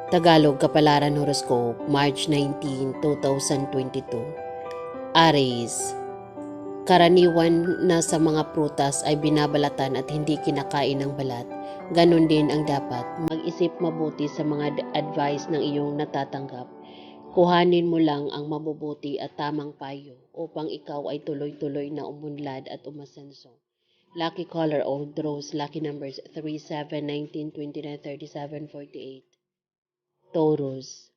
Tagalog Kapalaran Horoscope, March 19, 2022. Aries. Karaniwan na sa mga prutas ay binabalatan at hindi kinakain ng balat. Ganon din ang dapat. Mag-isip mabuti sa mga advice ng iyong natatanggap. Kuhanin mo lang ang mabubuti at tamang payo upang ikaw ay tuloy-tuloy na umunlad at umasenso. Lucky color old rose, lucky numbers 3, 7, 19, 29, 37, 48. Taurus.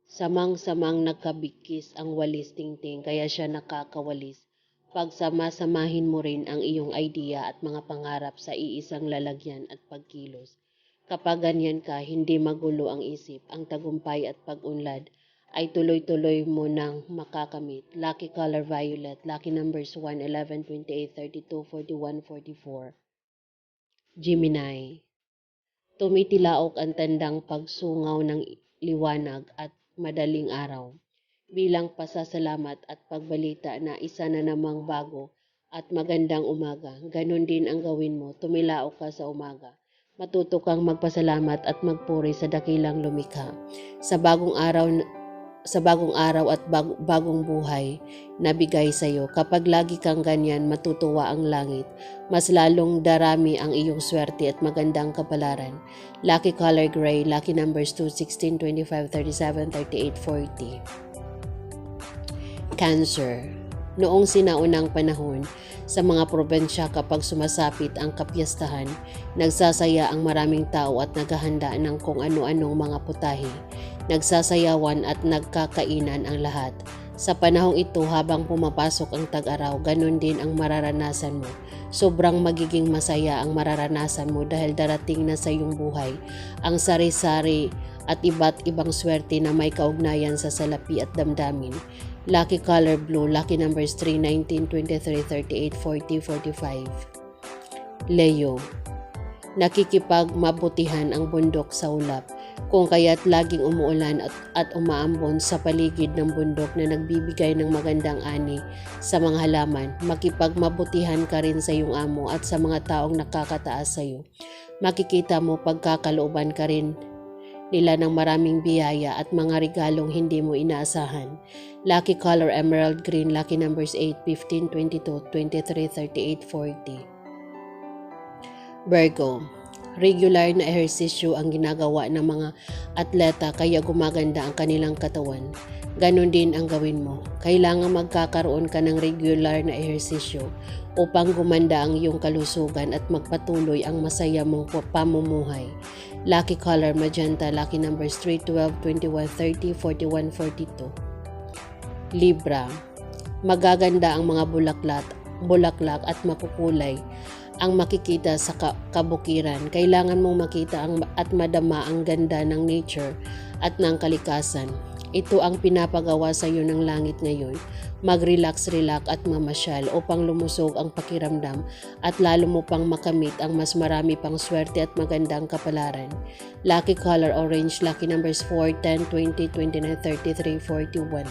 Samang-samang nagkabikis ang walis tingting kaya siya nakakawalis. Pagsama-samahin mo rin ang iyong idea at mga pangarap sa iisang lalagyan at pagkilos. Kapag ganyan ka, hindi magulo ang isip, ang tagumpay at pag-unlad ay tuloy-tuloy mo nang makakamit. Lucky color violet, lucky numbers 1, 11, 28, 32, 41, 44. Gemini. Tumitilaok ang tandang pagsungaw ng liwanag at madaling araw. Bilang pasasalamat at pagbalita na isa na namang bago at magandang umaga, ganun din ang gawin mo, tumilaok ka sa umaga. Matuto kang magpasalamat at magpuri sa dakilang lumikha. Sa bagong araw at bagong buhay na bigay sa iyo. Kapag lagi kang ganyan, matutuwa ang langit. Mas lalong darami ang iyong swerte at magandang kapalaran. Lucky color gray, lucky numbers 2, 16, 25, 37, 38, 40. Cancer. Noong sinaunang panahon, sa mga probensya kapag sumasapit ang kapyastahan, nagsasaya ang maraming tao at naghahanda ng kung ano-anong mga putahe. Nagsasayawan at nagkakainan ang lahat. Sa panahong ito habang pumapasok ang tag-araw, ganun din ang mararanasan mo. Sobrang magiging masaya ang mararanasan mo dahil darating na sa iyong buhay ang sari-sari at iba't ibang swerte na may kaugnayan sa salapi at damdamin. Lucky color blue, lucky numbers 3, 19, 23, 38, 40, 45. Leo. Nakikipagmabutihan ang bundok sa ulap, kung kaya't laging umuulan at umaambon sa paligid ng bundok na nagbibigay ng magandang ani sa mga halaman. Makipagmabutihan ka rin sa iyong amo at sa mga taong nakakataas sa iyo. Makikita mo pagkakalooban ka rin nila ng maraming biyaya at mga regalong hindi mo inaasahan. Lucky color emerald green, lucky numbers 8, 15, 22, 23, 38, 40. Virgo. Regular na ehersisyo ang ginagawa ng mga atleta kaya gumaganda ang kanilang katawan. Ganon din ang gawin mo. Kailangan magkakaroon ka ng regular na ehersisyo upang gumanda ang iyong kalusugan at magpatuloy ang masaya mong pamumuhay. Lucky color magenta, lucky numbers 3, 12, 21, 30, 41, 42. Libra. Magaganda ang mga bulaklak at makukulay ang makikita sa kabukiran. Kailangan mong makita at madama ang ganda ng nature at ng kalikasan. Ito ang pinapagawa sa iyo ng langit ngayon. Mag-relax at mamasyal upang lumusog ang pakiramdam at lalo mo pang makamit ang mas marami pang swerte at magandang kapalaran. Lucky color orange, lucky numbers 4, 10, 20, 29, 33, 41.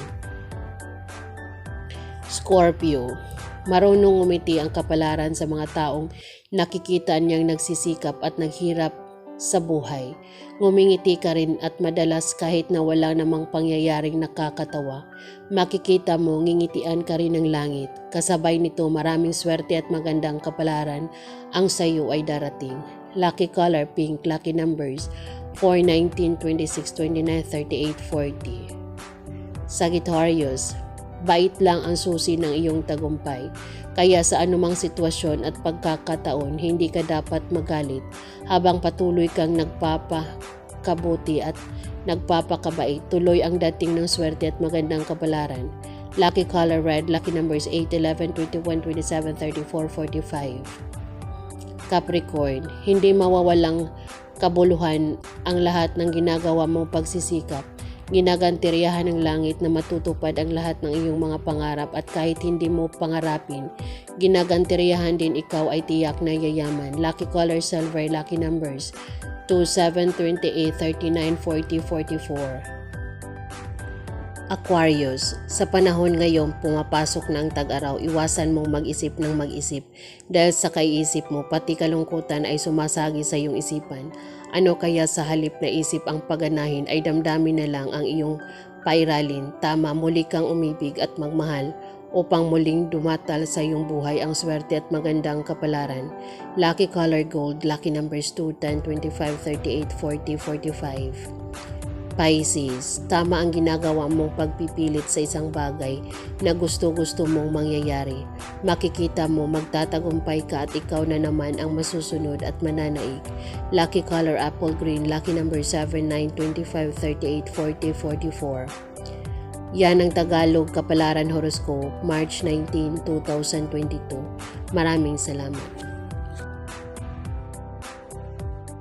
Scorpio. Marunong umiti ang kapalaran sa mga taong nakikita niyang nagsisikap at naghirap sa buhay. Ngumingiti ka rin at madalas kahit na wala namang pangyayaring nakakatawa. Makikita mo ngingitian ka rin ng langit. Kasabay nito maraming swerte at magandang kapalaran ang sayo ay darating. Lucky color pink, lucky numbers 4, 19, 26, 29, 38, 40. Sagittarius. Bait lang ang susi ng iyong tagumpay. Kaya sa anumang sitwasyon at pagkakataon, hindi ka dapat magalit habang patuloy kang nagpapakabuti at nagpapakabait. Tuloy ang dating ng swerte at magandang kapalaran. Lucky color red, lucky numbers 8, 11, 21, 27, 34, 45. Capricorn. Hindi mawawalang kabuluhan ang lahat ng ginagawa mong pagsisikap. Ginagantiryahan ng langit na matutupad ang lahat ng iyong mga pangarap at kahit hindi mo pangarapin, ginagantiryahan din ikaw ay tiyak na yayaman. Lucky color silver, lucky numbers 2, 7, 28, 39, 40, 44. Aquarius, sa panahon ngayon pumapasok na ang tag-araw, iwasan mong mag-isip ng mag-isip dahil sa kaiisip mo pati kalungkutan ay sumasagi sa iyong isipan. Ano kaya sa halip na isip ang paganahin ay damdamin na lang ang iyong pairalin. Tama, muli kang umibig at magmahal upang muling dumatal sa iyong buhay ang swerte at magandang kapalaran. Lucky color gold, lucky numbers 2, 10, 25, 38, 40, 45. Pisces, tama ang ginagawa mong pagpipilit sa isang bagay na gusto-gusto mong mangyayari. Makikita mo magtatagumpay ka at ikaw na naman ang masusunod at mananaig. Lucky color apple green, lucky number 7, 9, 25, 38, 40, 44. Yan ang Tagalog Kapalaran Horoscope, March 19, 2022. Maraming salamat.